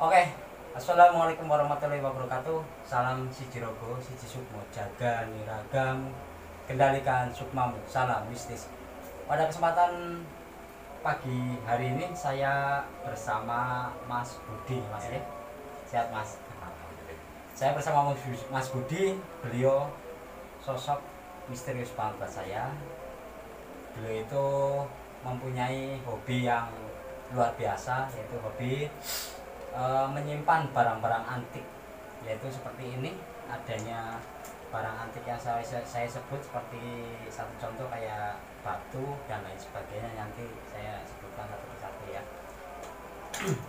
Oke, assalamualaikum warahmatullahi wabarakatuh. Salam siji rogo, siji sukmo, jaga niragam, kendalikan sukmamu, salam mistis. Pada kesempatan pagi hari ini saya bersama Mas Budi, Mas ya. Sehat Mas. Saya bersama Mas Budi, beliau sosok misterius banget buat saya. Beliau itu mempunyai hobi yang luar biasa, yaitu hobi menyimpan barang-barang antik, yaitu seperti ini. Adanya barang antik yang saya sebut seperti satu contoh kayak batu dan lain sebagainya, nanti saya sebutkan satu persatu ya.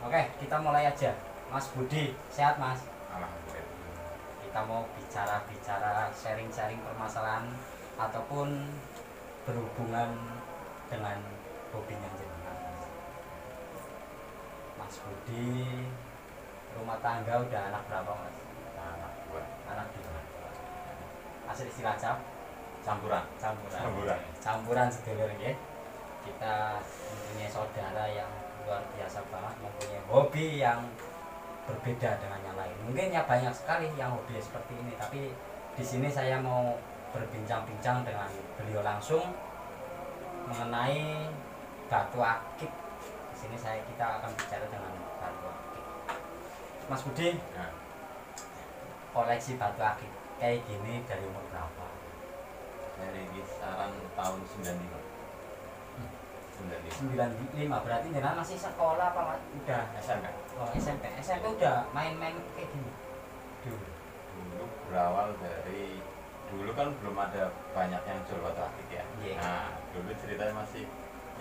Oke, kita mulai aja. Mas Budi, sehat Mas? Alhamdulillah. Kita mau bicara sharing-sharing permasalahan ataupun berhubungan dengan hobinya jenengan. Mas Budi, rumah tangga udah anak berapa Mas? Anak dua. Anak dua. Asli Cilacap? Campuran. Campuran sedulur ya. Kita mempunyai saudara yang luar biasa banget, mempunyai hobi yang berbeda dengan yang lain. Mungkin ya banyak sekali yang hobi seperti ini, tapi di sini saya mau berbincang-bincang dengan beliau langsung mengenai batu akik. Di sini kita akan bicara dengan batu akik. Mas Budi, Ya. koleksi batu akik kayak gini dari umur berapa? Dari kisaran tahun 95. 95. 95, berarti jenengan masih sekolah apa Mas? Udah SMP. oh, SMP udah main-main kayak gini dulu. Dulu berawal dari dulu kan belum ada banyak yang jual batu akik ya. Iya. Nah, dulu ceritanya masih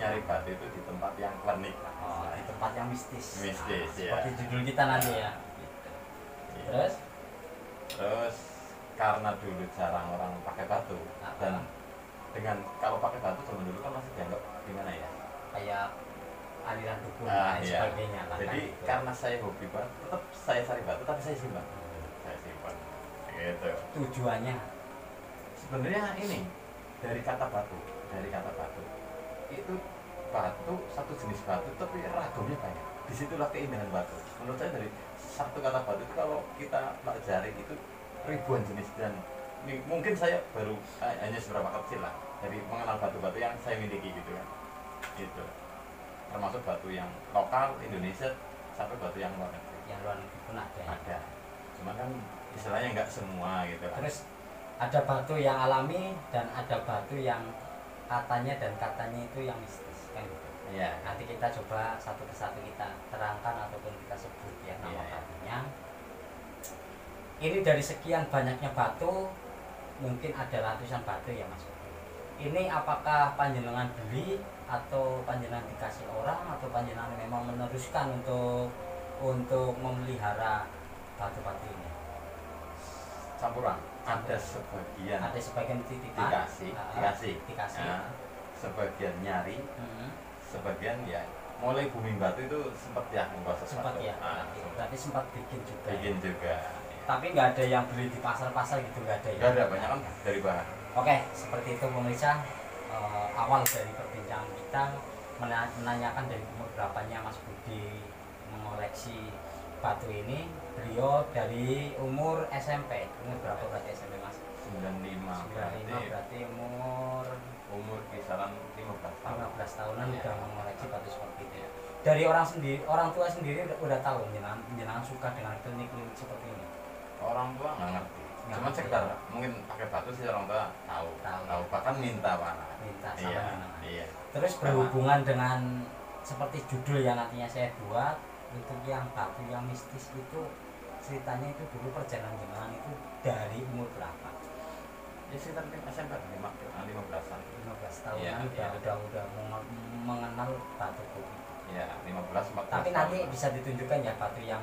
nyari batu itu di tempat yang klinik. Oh, di tempat yang mistis. Mistis, ya. Seperti judul kita nanti ya. Iya. Terus karena dulu jarang orang pakai batu dan dengan kalau pakai batu zaman dulu kan masih dianggap gimana ya? kayak aliran dukun Nah, dan iya. sebagainya lah. Jadi kan gitu. karena saya hobi banget, tetap saya cari batu tapi saya simpan. Saya simpan. Gitu. Tujuannya Sebenarnya ini dari kata batu itu batu satu jenis batu tapi ragamnya banyak. Disitulah keindahan batu. Menurut saya dari satu kata batu itu kalau kita pelajari itu ribuan jenis dan mungkin saya baru hanya seberapa kecil lah dari mengenal batu-batu yang saya miliki gitu kan. Gitu. Termasuk batu yang lokal Indonesia sampai batu yang luar negeri. yang luar negeri pun ada ya. Ada. Cuma kan istilahnya nggak semua gitu kan. Terus ada batu yang alami dan ada batu yang katanya itu yang mistis kan gitu. Iya. Nanti kita coba satu persatu kita terangkan ataupun kita sebut ya nama Iya. batunya. Ini dari sekian banyaknya batu, mungkin ada ratusan batu ya Mas. Ini apakah panjenengan beli atau panjenengan dikasih orang atau panjenengan memang meneruskan untuk memelihara batu-batu ini? Campuran. Ada sebagian titipan, dikasih. Nah, sebagian nyari, sebagian ya mulai booming batu itu sempat ya proses sempat batu. ya. Berarti sempat bikin juga. Bikin juga. Tapi nggak ada yang beli di pasar-pasar gitu, nggak ada ya? Nggak ada, banyak kan dari bahan. Oke, seperti itu pemirsa. Awal dari perbincangan kita menanyakan dari umur berapanya Mas Budi mengoleksi batu ini. Beliau dari umur SMP. Umur berapa berarti SMP Mas? 95. 95 berarti Umur kisaran 15 tahun. 15 tahunan Ya. udah mengoleksi batu seperti itu. Dari orang tua sendiri udah tahu jenengan suka dengan klinik-klinik seperti ini. Orang tua nggak ngerti. Nggak Cuma ngerti. sekitar mungkin pakai batu sih orang tua tahu. Bahkan minta mana. Minta sama Iya. jenengan. Iya. Terus berhubungan dengan seperti judul yang nantinya saya buat untuk yang batu yang mistis itu, ceritanya itu dulu perjalanan jenengan itu dari umur berapa? Ya sekitar SMP 15-an. 15 tahun Iya, udah mengenal batu kulit. Ya, 15-14 Tapi tahun. nanti bisa ditunjukkan ya batu yang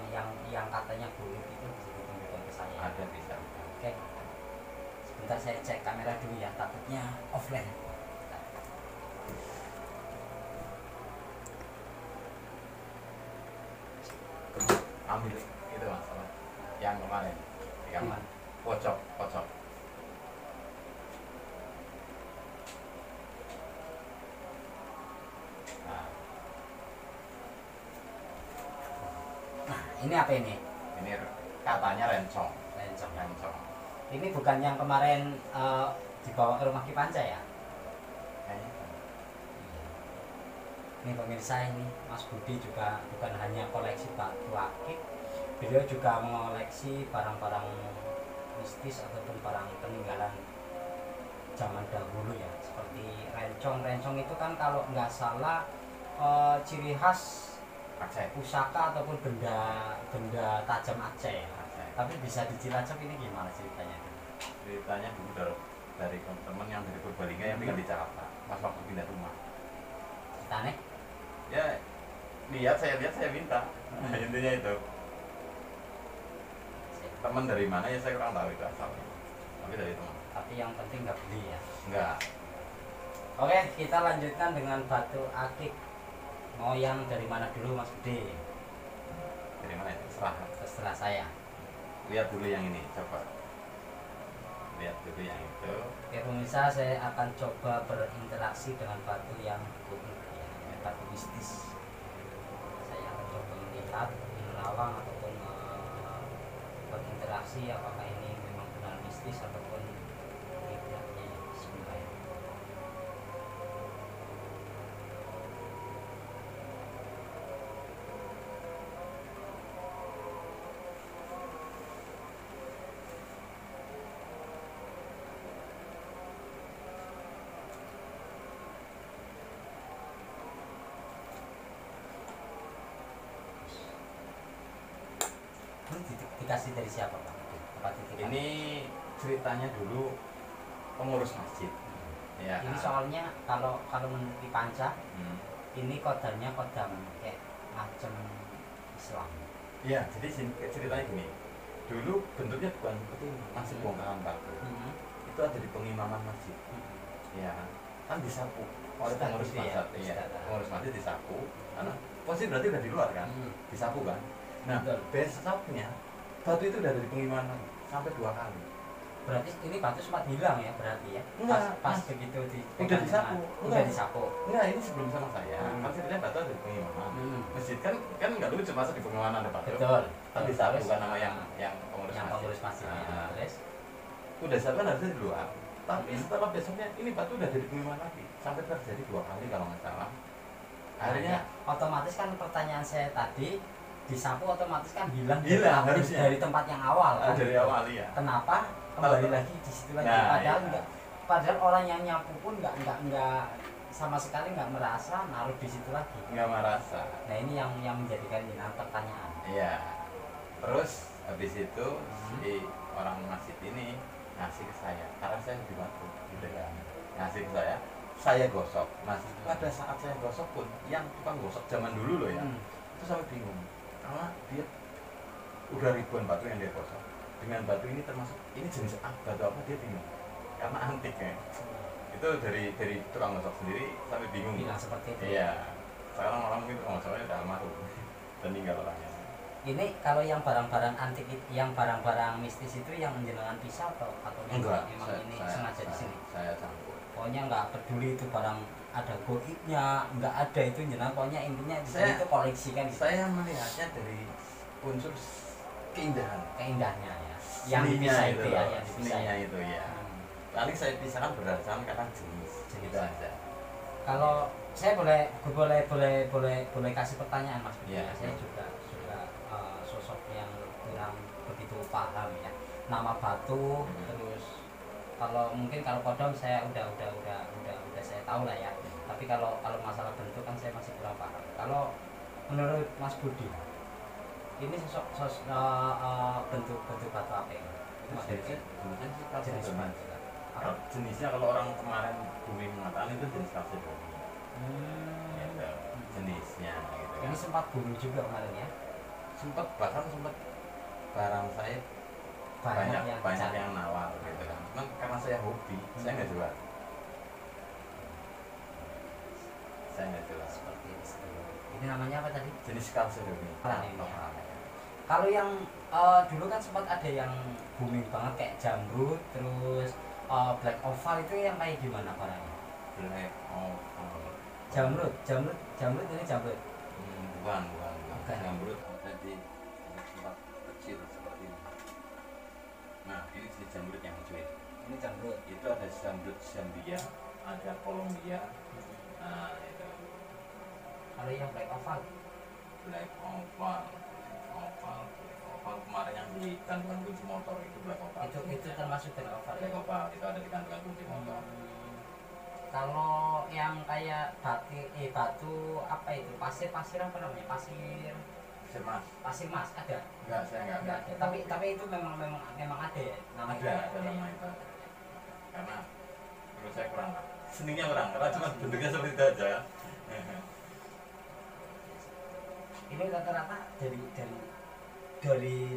katanya kulit itu bisa ditunjukkan ke saya. Ada bisa. Oke. Sebentar saya cek kamera dulu ya, takutnya offline. Ambil itu Mas. Yang kemarin. Yang Gimana? pocok. Nah, Ini apa ini? Ini katanya rencong. Rencong. Rencong. Ini bukan yang kemarin dibawa ke rumah Ki Panca ya? Kayaknya. Ini pemirsa, ini Mas Budi juga bukan hanya koleksi batu akik, beliau juga mengoleksi barang-barang mistis ataupun barang peninggalan zaman dahulu ya, seperti rencong. Rencong itu kan kalau nggak salah ciri khas Aceh. pusaka ataupun benda tajam Aceh ya. Aceh. Tapi bisa di Cilacap ini gimana ceritanya? Ceritanya dulu dari teman yang dari Purbalingga yang tinggal di Jakarta pas waktu pindah rumah. Ceritanya? Ya lihat saya minta. Nah, intinya itu. Teman dari mana ya saya kurang tahu itu asalnya. Tapi dari teman. Tapi yang penting nggak beli ya. Enggak. Oke, kita lanjutkan dengan batu akik. Mau yang dari mana dulu Mas Budi? Dari mana itu? Serah. Terserah saya. Lihat dulu yang ini, coba. Lihat dulu yang itu. Oke pemirsa, saya akan coba berinteraksi dengan batu yang unik ya, batu mistis. Saya akan coba melihat, menerawang ataupun berinteraksi apakah ini memang benar mistis ataupun tidaknya. Bismillah. Ini dikasih dari siapa Pak? Apa titipan? Ini ceritanya dulu pengurus masjid. Ya. Ini soalnya kalau menurut Ki Panca Hmm. ini kodamnya kodam kayak macam Islam. Ya, jadi ceritanya gini. Dulu bentuknya bukan seperti ini, masih bongkahan batu. Itu ada di pengimaman masjid. Ya, kan disapu oleh Ustadz pengurus gitu ya, masjid. Iya, Ustadz. pengurus masjid disapu. Karena posisi berarti udah di luar kan, disapu kan. Nah, Betul. besoknya batu itu udah ada di pengimaman sampai 2 kali. Berarti ini batu sempat hilang ya berarti ya? Enggak, Pas Mas. begitu di Udah disapu. udah Enggak. disapu. Enggak, ini sebelum sama saya. Hmm. Kan ceritanya batu ada di pengimaman. Hmm. Masjid kan nggak lucu masa di pengimaman ada batu. Betul. Kan disapu kan nama yang pengurus yang masjid. pengurus masjid. Nah, Terus udah siap kan harusnya di luar. Tapi setelah besoknya ini batu udah dari pengimaman lagi. Sampai terjadi 2 kali kalau nggak salah. Akhirnya otomatis kan pertanyaan saya tadi disapu otomatis kan hilang Hilang, dari, harusnya. dari tempat yang awal kan? dari awal ya. Kenapa kembali lagi di situ lagi? Nah, padahal iya. enggak, padahal orang yang nyapu pun enggak sama sekali enggak merasa naruh di situ lagi. Nggak merasa. Nah ini yang menjadikan jenengan pertanyaan. Iya. Terus habis itu si orang masjid ini ngasih ke saya karena saya di batu gitu kan. Ngasih ke saya gosok. Mas, pada saat saya gosok pun yang tukang gosok zaman dulu loh ya. Itu saya bingung. Karena dia udah ribuan batu yang dia gosok. Dengan batu ini termasuk ini jenis batu apa dia bingung. Karena antik ya. Itu dari tukang gosok sendiri sampai bingung. Bilang seperti itu. Iya. Sekarang orang mungkin tukang gosoknya udah almarhum dan tinggal orangnya. Ini kalau yang barang-barang antik, yang barang-barang mistis itu yang menjenengan pisah atau Enggak, memang ini sengaja di sini? Saya campur. Pokoknya nggak peduli itu barang ada goibnya, nggak ada itu jenengan. Pokoknya intinya di sini Saya- itu koleksikan. Saya melihatnya dari unsur keindahan. Keindahannya ya. Yang Seninya dipisah itu itu ya, loh, yang dipisah seninya ya. itu ya. Paling saya pisahkan berdasarkan karena jenis gitu aja. Kalau saya boleh kasih pertanyaan Mas Budi. Iya. Saya juga sosok yang kurang begitu paham ya. Nama batu terus kalau mungkin kalau kodam saya udah saya tahu lah ya. Tapi kalau masalah bentuk kan saya masih kurang paham. Kalau menurut Mas Budi ini bentuk batu apa ini? Itu Jenisnya sih kalsium. jenis batu. Kalau jenisnya kalau orang kemarin bumi mengatakan itu jenis kalsium. Gitu. Jenisnya gitu kan. Ini sempat booming juga kemarin ya. Bahkan sempat barang saya banyak yang nawar gitu kan. Cuman karena saya hobi, saya nggak jual. Saya nggak jual. Seperti ini. Ini namanya apa tadi? Jenis kalsium ini. Pelan ini ya. Pelan. Kalau yang dulu kan sempat ada yang booming banget kayak jamrud, terus black oval itu yang kayak gimana barangnya? Black oval. Jamrud ini jamrud. Bukan. Bukan. Jamrut ada di jenis jamrut yang hijau itu. Ini jamrut. Itu ada jamrut Zambia, ada Kolombia. Nah itu Kalau yang black oval, black oval, oval kemarin yang di gantungan kunci motor itu black oval. itu termasuk black oval. Black oval itu ada di gantungan kunci motor. Kalau yang kayak batu apa itu, pasir apa namanya, pasir mas ada? Enggak, saya enggak ada. Tapi itu memang ada ya ada nama itu. Karena menurut saya kurang, seninya kurang, karena cuma bentuknya seperti itu aja. Ini rata-rata dari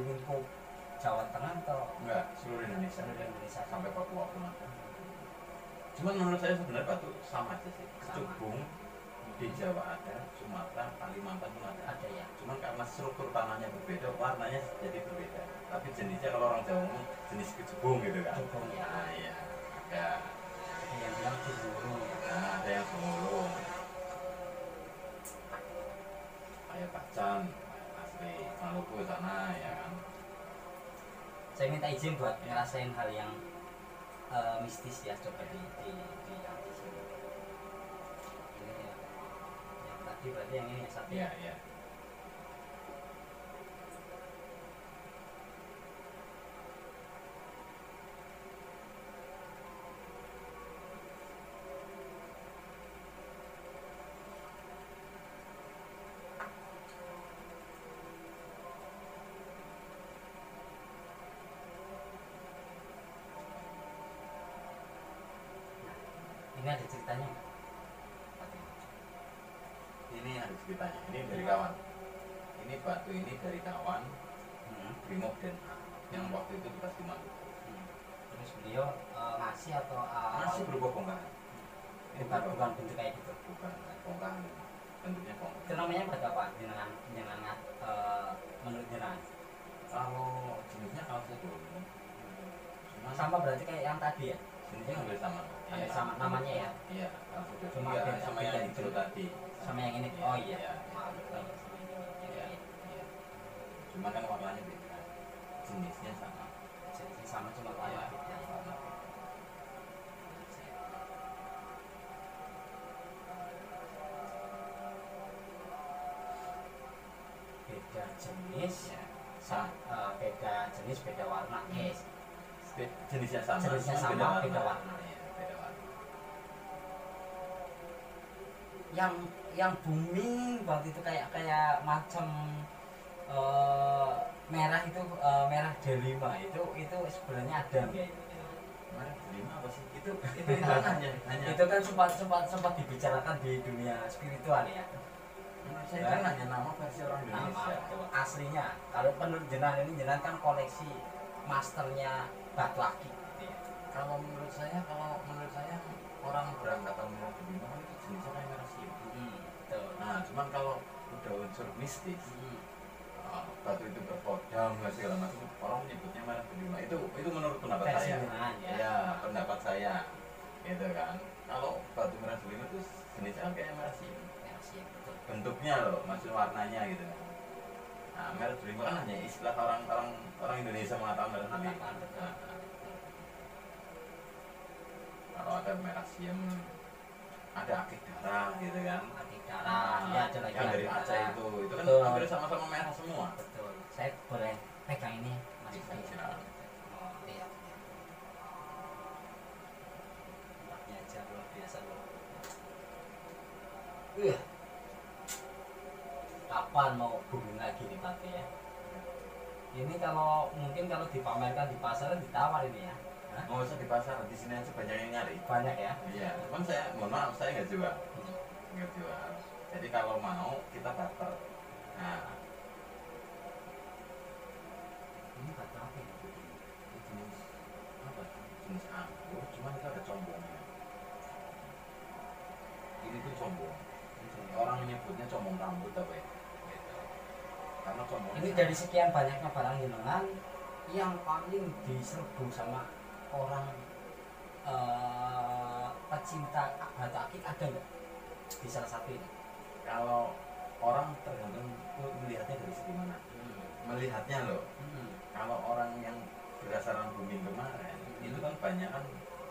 lingkup Jawa Tengah atau Enggak, seluruh Indonesia sampai Papua pun ada. Cuman menurut saya sebenarnya batu sama aja sih. Kecubung di Jawa ada, Sumatera, Kalimantan pun ada. Ada ya. Cuman karena struktur tanahnya berbeda, warnanya jadi berbeda. Tapi jenisnya kalau orang Jawa ngomong jenis kecubung gitu kan. Kecubung ya. Nah, iya. Ada yang bilang cemburu. Nah, ada yang pemulung. Kayak Pacan, asli Maluku sana ya kan. Saya minta izin buat ngerasain hal yang mistis ya, coba di sini. Ini ya. Yang tadi berarti yang ini ya satu. Iya, iya. Ini ada ceritanya nggak? Ini ada ceritanya. Ini dari kawan. Ini batu ini dari kawan. Brimob Den yang waktu itu bekas di Maluku. Terus beliau ngasih atau Masih berupa bongkahan. bukan bentuk kayak gitu? Bukan bongkahan, bentuknya bongkahan. Itu namanya batu apa? Jenengan menurut jenengan? Kalau jenisnya kalau saya dulu, Sama berarti kayak yang tadi ya? jenisnya hampir sama. Hampir sama, namanya ya? Iya, kalau saya Cuma dulu. beda- Sama beda yang itu. hijau tadi. Sama yang ini? Iya, Oh iya. iya. Maaf, sama ini. Iya, iya. Cuma kan warnanya beda. Jenisnya sama. Jenisnya sama cuma warna Iya, beda. warna beda. Beda jenis, Iya. beda jenis, beda warna. Yes. Jenisnya sama. Jenisnya cuma sama, beda warna. Iya, beda warna. Yang booming waktu itu kayak macam merah itu, merah delima itu sebenarnya ada nggak itu? Mana lima apa sih? Itu hanya Itu kan sempat dibicarakan di dunia spiritual ya. menurut saya kan hanya nama versi orang Indonesia. Aslinya kalau menurut jenengan kan koleksi masternya batu akik gitu ya. Kalau menurut saya orang berangkatan merah delima kan itu jenisnya kayak merah siam. Betul. Nah, cuman kalau udah unsur mistis, batu itu berkodam segala macam, orang menyebutnya merah delima. Itu menurut pendapat Versi saya. jenengan ya. Ya, pendapat saya, gitu kan. Kalau batu merah delima itu jenisnya kayak merah siam. Versi yang betul. Bentuknya loh, maksud warnanya gitu kan. Nah, merah delima kan hanya istilah orang Indonesia mengatakan merah delima. Nah, kalau ada merah siam, ada akik darah gitu kan. Akik darah, ya ada lagi yang dari akik Aceh darah. itu kan Betul. hampir sama-sama merah semua. Betul. Saya boleh pegang ini Mas Bisa, Budi? silakan. Oh, iya. Tempatnya aja luar biasa loh. Kapan mau booming lagi nih Pak ya? Ini mungkin kalau dipamerkan di pasaran ditawar ini ya. Hah? Nggak usah di pasar, di sini aja banyak yang nyari. Banyak ya. Iya, cuman saya mohon maaf saya nggak jual, nggak jual. Jadi kalau mau kita barter. Nah, Ini batu apa ya? ini jenis apa? Jenis anggur, cuman itu ada combongnya. Ini tuh combong. Orang menyebutnya combong rambut apa ya? Gitu. Karena combong. Ini dari sekian banyaknya barang jenengan yang paling diserbu sama orang pecinta batu akik ada nggak di salah satu ini? Kalau orang tergantung melihatnya dari segi mana. Melihatnya loh. Kalau orang yang berdasarkan booming kemarin itu kan banyak kan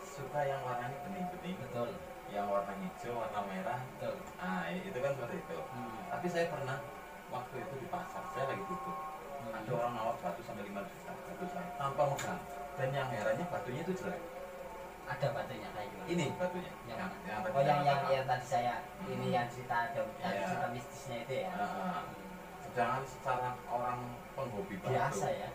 suka yang warnanya bening-bening, Betul. yang warna hijau, warna merah. Betul. Nah itu kan seperti itu. Tapi saya pernah waktu itu di pasar, saya lagi tutup, ada orang nawar batu sampai 5 juta batu saya tanpa megang, dan yang herannya batunya itu jelek. Ada batunya kayak gimana? Ini batunya Yang tadi oh yang katakan. yang tadi saya ini yang cerita ada Iya. cerita mistisnya itu ya. Sedangkan secara orang penghobi batu Biasa ya.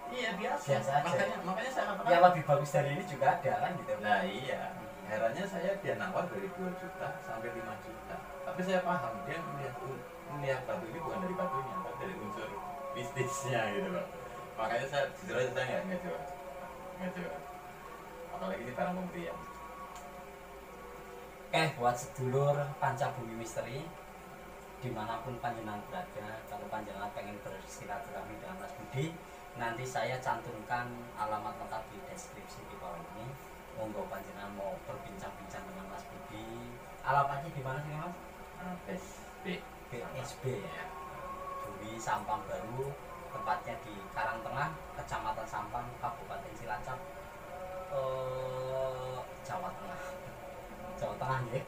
iya biasa, Biasa aja. makanya saya katakan Yang lebih bagus dari ini juga ada kan gitu. nah iya, herannya saya dia nawar dari 2 juta sampai 5 juta, tapi saya paham dia melihat batu ini bukan dari batunya tapi dari unsur mistisnya gitu loh. Makanya saya jujur aja saya nggak jual, apalagi ini barang pemberian. Buat sedulur Pancabumi Misteri dimanapun panjenengan berada, kalau panjenengan pengen bersilaturahmi dengan Mas Budi, nanti saya cantumkan alamat lengkap di deskripsi di bawah ini. Monggo panjenengan mau berbincang-bincang dengan Mas Budi. Alamatnya di mana sih Mas? BSB ya. Juri Sampang Baru, tempatnya di Karangtengah, Kecamatan Sampang, Kabupaten Cilacap, Jawa Tengah. Jawa Tengah ya.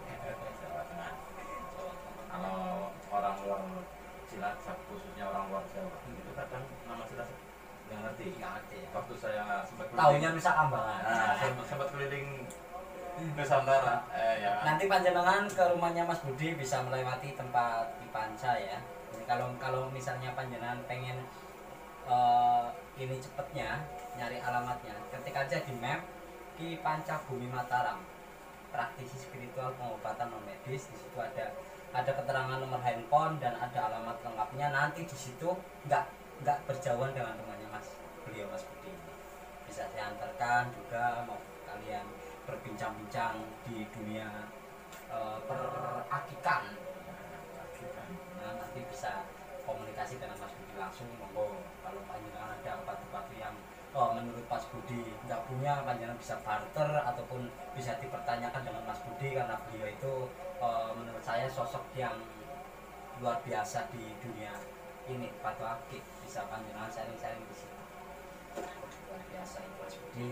Jawa Tengah. Kalau orang luar Cilacap, khususnya orang luar Jawa, itu kadang nama Cilacap nggak ngerti. Ya. Waktu saya sempat Tahunya Nusa Kambangan. saya sempat keliling Nusantara, ya. Nanti panjenengan ke rumahnya Mas Budi bisa melewati tempat di Panca ya. Jadi kalau misalnya panjenengan pengen ini cepetnya nyari alamatnya, ketik aja di map Ki Pancabumi Mataram, praktisi spiritual pengobatan non medis. Di situ ada keterangan nomor handphone dan ada alamat lengkapnya. Nanti di situ nggak berjauhan dengan rumahnya beliau Mas Budi. Bisa saya antarkan juga, mau kalian berbincang-bincang di dunia perakikan. Nah, nanti bisa komunikasi dengan Mas Budi langsung. Monggo, kalau panjenengan ada batu-batu yang menurut Mas Budi nggak punya, panjenengan bisa barter ataupun bisa dipertanyakan dengan Mas Budi, karena beliau itu menurut saya sosok yang luar biasa di dunia ini batu akik. Bisa panjenengan sharing-sharing di situ. Luar biasa itu Mas Budi.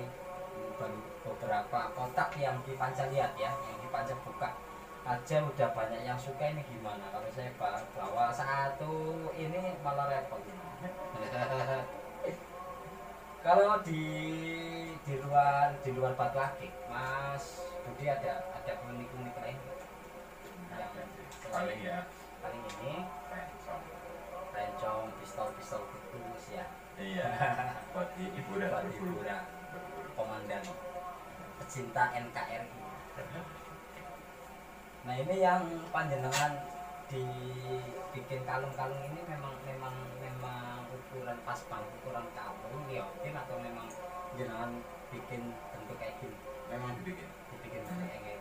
Baru beberapa kotak yang di Panca lihat ya, yang di Panca buka aja udah banyak yang suka. Ini gimana kalau saya bawa satu ini malah repot. Kalau di luar batu akik Mas Budi ada unik-unik lain yang Paling ya paling ini rencong pistol putus ya. iya buat hiburan, Buat hiburan komandan pecinta NKRI. Nah ini yang panjenengan dibikin kalung-kalung ini memang ukuran pas banget, ukuran kalung liotin atau memang jenengan bikin bentuk kayak gini? memang dibikin. Bentuk kayak gini ya.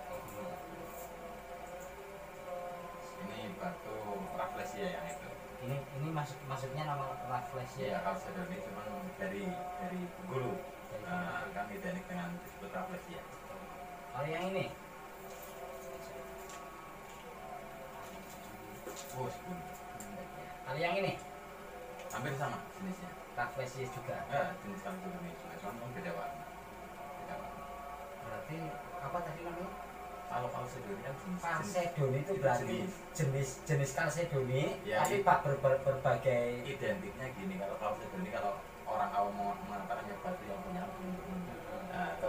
Ini batu rafflesia yang itu. Ini maksudnya nama rafflesia. Iya, kalsedoni cuman dari Bengkulu. Nah, kan identik dengan disebut rafflesia. Kalau yang ini Oh, 10. kalau yang ini Hampir sama jenisnya. rafflesia juga. Jenis kalsedoni, cuman beda warna. Berarti apa tadi namanya? Kalau kalsedoni kan jenis Kalsedoni itu berarti jenis kalsedoni, ya, tapi pak berbagai. identiknya gini. Kalau kalsedoni, kalau orang awam mengatakannya batu yang punya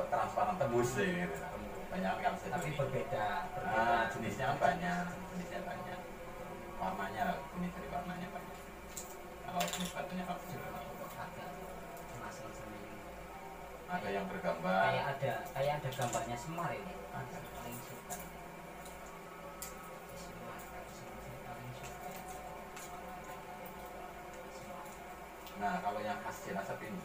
transparan tembus gitu. Banyak kan kalsedoni. Tapi berbeda. Jenisnya kan banyak, warnanya jenis dari warnanya banyak. Kalau jenis batunya kalsedoni ada yang bergambar, kayak ada gambarnya Semar ini. ada. Paling suka. Semar paling suka. Nah, kalau yang khas Cilacap ini,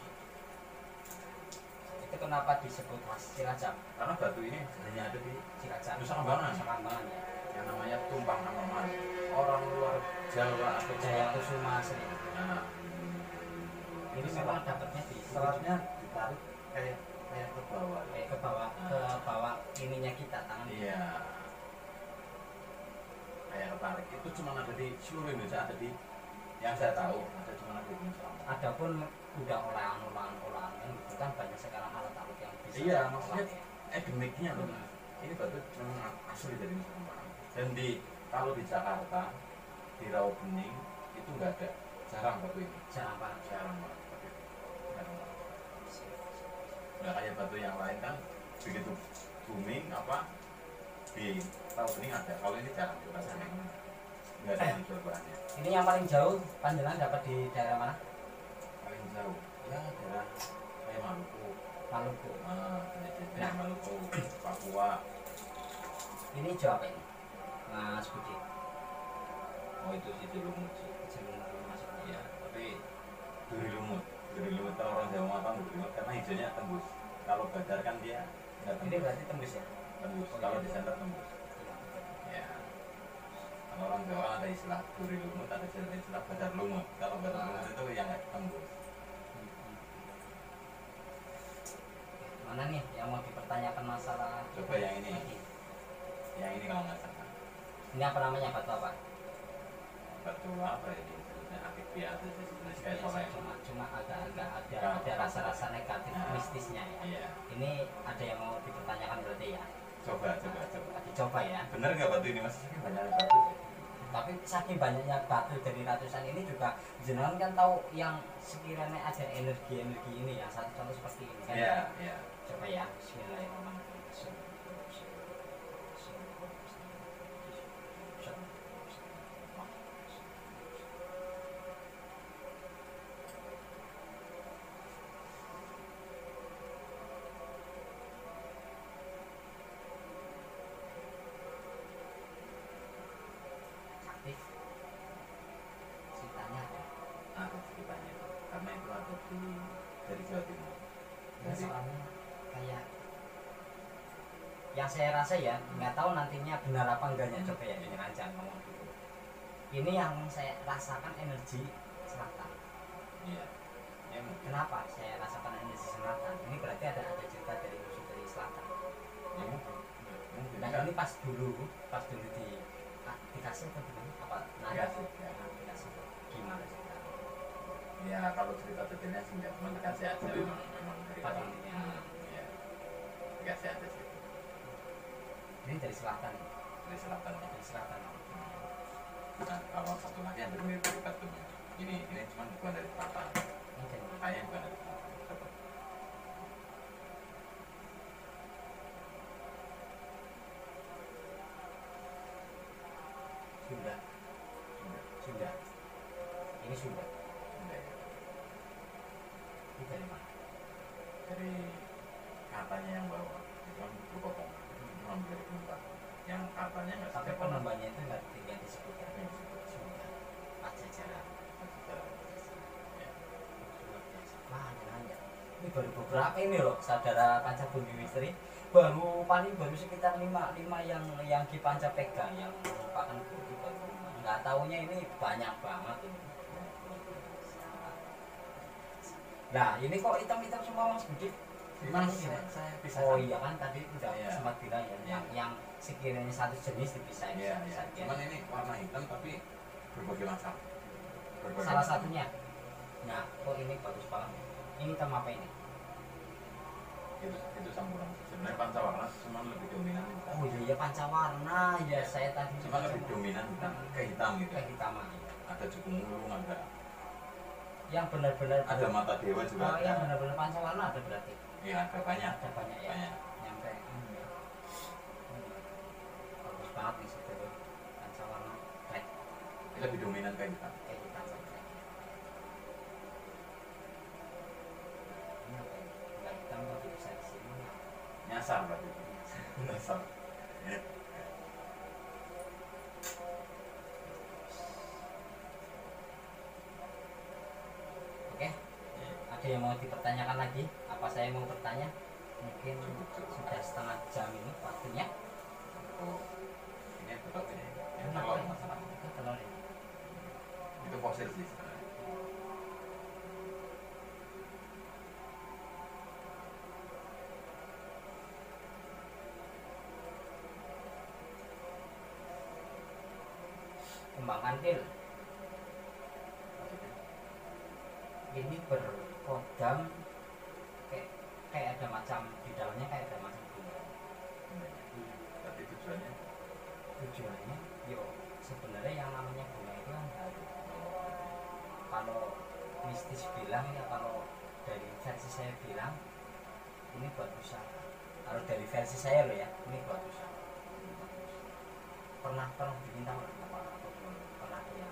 Itu kenapa disebut khas Cilacap? karena batu ini hanya ada di Cilacap. Nusa Kambangan. Nusa Kambangan ya. yang namanya tumpang anormal. Orang luar Jawa atau Jaya Kusuma asli. Nah, Ini memang dapatnya di seratnya ditarik kayak ke bawah. kayak ke bawah ininya kita tangan. Iya. Kayak ketarik. Itu cuma ada di seluruh Indonesia, ada di Yang saya tahu ada cuma Nabi Musa. Adapun udah olahan itu kan banyak sekarang alat-alat yang bisa Iya, diolah, maksudnya ya. endemiknya loh. Ini batu memang asli dari Nusa Kambangan. Dan kalau di Jakarta di Rawabening itu nggak ada, jarang batu ini. Jarang banget. Jarang banget batu itu. Jarang banget. Nggak kayak batu yang lain kan begitu booming apa di Rawabening ada. Kalau ini jarang di Rawabening. Nggak ada yang jual bahannya. Ini yang paling jauh panjenengan dapat di daerah mana? Paling jauh ya daerah kayak Maluku. Maluku. Nah, Maluku, Papua. Ini jauh apa ini, Mas Budi? Oh itu sih lumut sih. Jelumut maksudnya. Iya, tapi duri lumut. Duri lumut kalau orang Jawa mengatakan duri lumut karena hijaunya tembus. Kalau badar kan dia nggak Ini tembus. berarti tembus ya? Tembus. Oh, Kalau iya. di center tembus. Iya. Ya. Kalau orang Jawa ada istilah duri lumut, ada istilah badar lumut. Kalau badar lumut itu yang nggak tembus. Mana nih yang mau dipertanyakan masalah? Coba yang ini. Yang ini kalau nggak salah. Ini apa namanya, batu apa? Batu apa ini? Sebetulnya akik biasa sih sebenarnya kayak Biasa, soleh. cuma agak ada rasa-rasa negatif mistisnya ya. Iya. Ini ada yang mau dipertanyakan berarti ya? Coba. Dicoba ya. Bener nggak batu ini mas? Ini banyak batu sih. Tapi saking banyaknya batu dari ratusan ini juga jenengan kan tahu yang sekiranya ada energi ini yang satu contoh seperti ini kan? Iya. Coba ya, Bismillahirrahmanirrahim. Aktif. Ceritanya ada. Ada ceritanya itu karena itu ada dari Jawa Timur. Ya, soalnya kayak yang saya rasa ya, nggak tahu nantinya benar apa enggaknya, coba ya ini rancang ngomong dulu. Ini yang saya rasakan energi selatan. Iya. Ya mungkin. Kenapa saya rasakan energi selatan? Ini berarti ada cerita dari musuh dari selatan. Ya mungkin. Nah kan? ini pas dulu dikasih atau gimana? Apa? Dikasih, ya. Dikasih. Gimana cerita? Ya kalau cerita detailnya sih nggak, cuma dikasih aja memang dari Pada orang. intinya. Iya. Dikasih aja sih. Ini dari selatan. Dari selatan. Dari selatan. Nah kalau satu lagi yang mirip dari batunya. Ini cuma bukan dari selatan. Ini dari mana? Kayaknya bukan dari selatan. Coba. Sunda. Sunda. Ini Sunda. Sunda ya. Ini dari mana? Dari katanya yang bawa itu kan berpotong. Itu ambil dari penumpang. Yang katanya nggak Sampai sampai orang. penambahnya itu nggak disebutkan. Sunda. Pajajaran. Ya. Wah, nanya. Ini baru beberapa ini loh, saudara Panca Bumi Misteri. Baru sekitar 5 yang Ki Panca pegang, yang merupakan bukti baru 5. Nggak taunya ini banyak banget ini. Nah, ini kok hitam-hitam semua Mas Budi? Gimana sih? Saya bisa. Oh iya kan tadi udah Iya. sempat bilang ya, Iya. yang sekiranya satu jenis dipisahin. Iya. Cuman ini warna hitam tapi berbagai macam. Salah satunya. Nah, kok ini bagus banget. Ini hitam apa ini? Itu campuran. Sebenarnya pancawarna cuma lebih dominan hitam. Oh iya pancawarna ya, saya tadi Cuma lebih dominan hitam ke hitam gitu. kehitaman. Ada cukup mulung, ada Yang benar-benar mata dewa juga oh, ada. yang benar-benar pancawarna ada berarti. Iya ada banyak. Ada banyak ya. Banyak. Nyampe. Bagus banget nih situ tuh. Pancawarna black Ini lebih dominan ke hitam. kehitam black. Ini apa ini? Nggak hitam tapi bisa di sini. Nyasar berarti. Nyasar. Oke. Ada yang mau dipertanyakan lagi? Apa saya mau bertanya? Mungkin sudah setengah jam ini waktunya. Oh, ini betul ini. Yang Kenapa telur ini? masalah. Itu telur ini. Itu fosil sih sebenarnya. Kembang kantil. ini berkodam kayak kayak ada macam di dalamnya, kayak ada macam bunga. Tapi tujuannya Tujuannya yo sebenarnya yang namanya bunga itu kan haru. Kalau mistis bilang ya, kalau dari versi saya bilang ini buat usaha. Kalau dari versi saya loh ya, ini buat usaha. Pernah diminta oleh bapak atau belum? Pernah ya.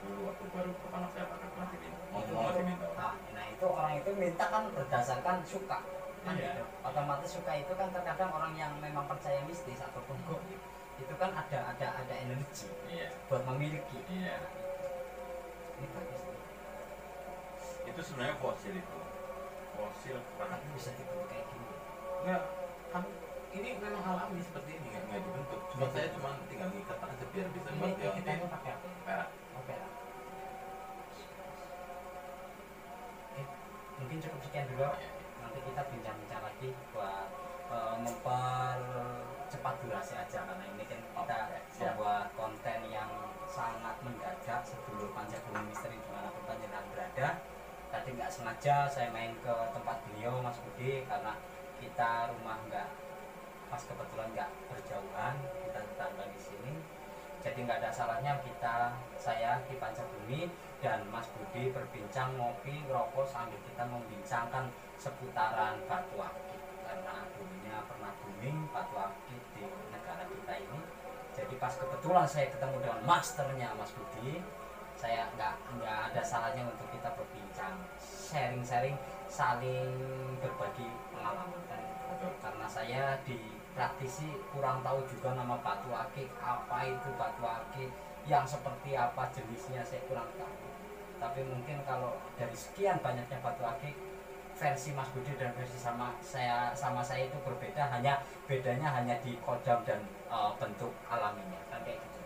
dulu waktu baru pertama saya pakai pernah diminta. Itu, Mau diminta. nah itu orang itu minta kan berdasarkan suka kan Iya. gitu. Otomatis suka itu kan terkadang orang yang memang percaya mistis ataupun goib itu kan ada energi Iya. buat memiliki. Iya. Ini bagus nih. Itu sebenarnya fosil itu. Fosil Kan bisa dibentuk kayak gini. enggak kan ini memang alami seperti ini nggak dibentuk. Cuma saya cuma tinggal ngikat aja biar bisa Ini buat yang kita ini pakai apa? perak. Oke. Mungkin cukup sekian dulu. Nanti kita bincang-bincang lagi buat mempercepat durasi aja, karena ini kan kita membuat konten yang sangat mendadak sebelum Pancabumi Misteri dimanapun panjenengan berada. Tadi nggak sengaja saya main ke tempat beliau Mas Budi karena kita rumah nggak pas, kebetulan nggak berjauhan, kita tetangga di sini. Jadi nggak ada salahnya saya di Pancabumi dan Mas Budi berbincang, ngopi, ngerokok sambil kita membincangkan seputaran batu akik, karena dulunya pernah booming batu akik di negara kita ini. Jadi pas kebetulan saya ketemu dengan masternya Mas Budi, saya nggak ada salahnya untuk kita berbincang, sharing-sharing, saling berbagi pengalaman kan gitu. Karena saya di praktisi kurang tahu juga nama batu akik, apa itu batu akik, yang seperti apa jenisnya saya kurang tahu. Tapi mungkin kalau dari sekian banyaknya batu akik, versi Mas Budi dan versi sama saya itu berbeda, bedanya hanya di kodam dan bentuk alaminya kan kayak gitu.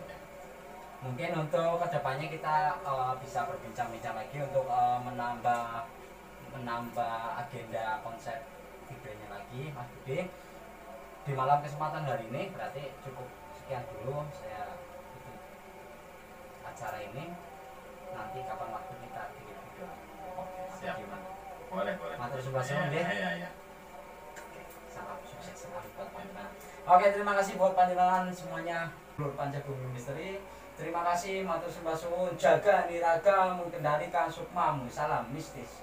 Mungkin untuk kedepannya kita bisa berbincang-bincang lagi untuk menambah agenda konsep videonya lagi Mas Budi. Di malam kesempatan hari ini berarti cukup sekian dulu saya tutup acara ini. Nanti kapan waktu kita bikin video. Oke, siap. Gimana? Boleh. Matur sebelah suwun nggih. Iya. Oke, salam sukses selalu buat panjenengan. Oke, terima kasih buat panjenengan semuanya. Lur Pancabumi Misteri. Terima kasih, matur sembah suwun, jaga niraga, kendalikan sukmamu, salam mistis.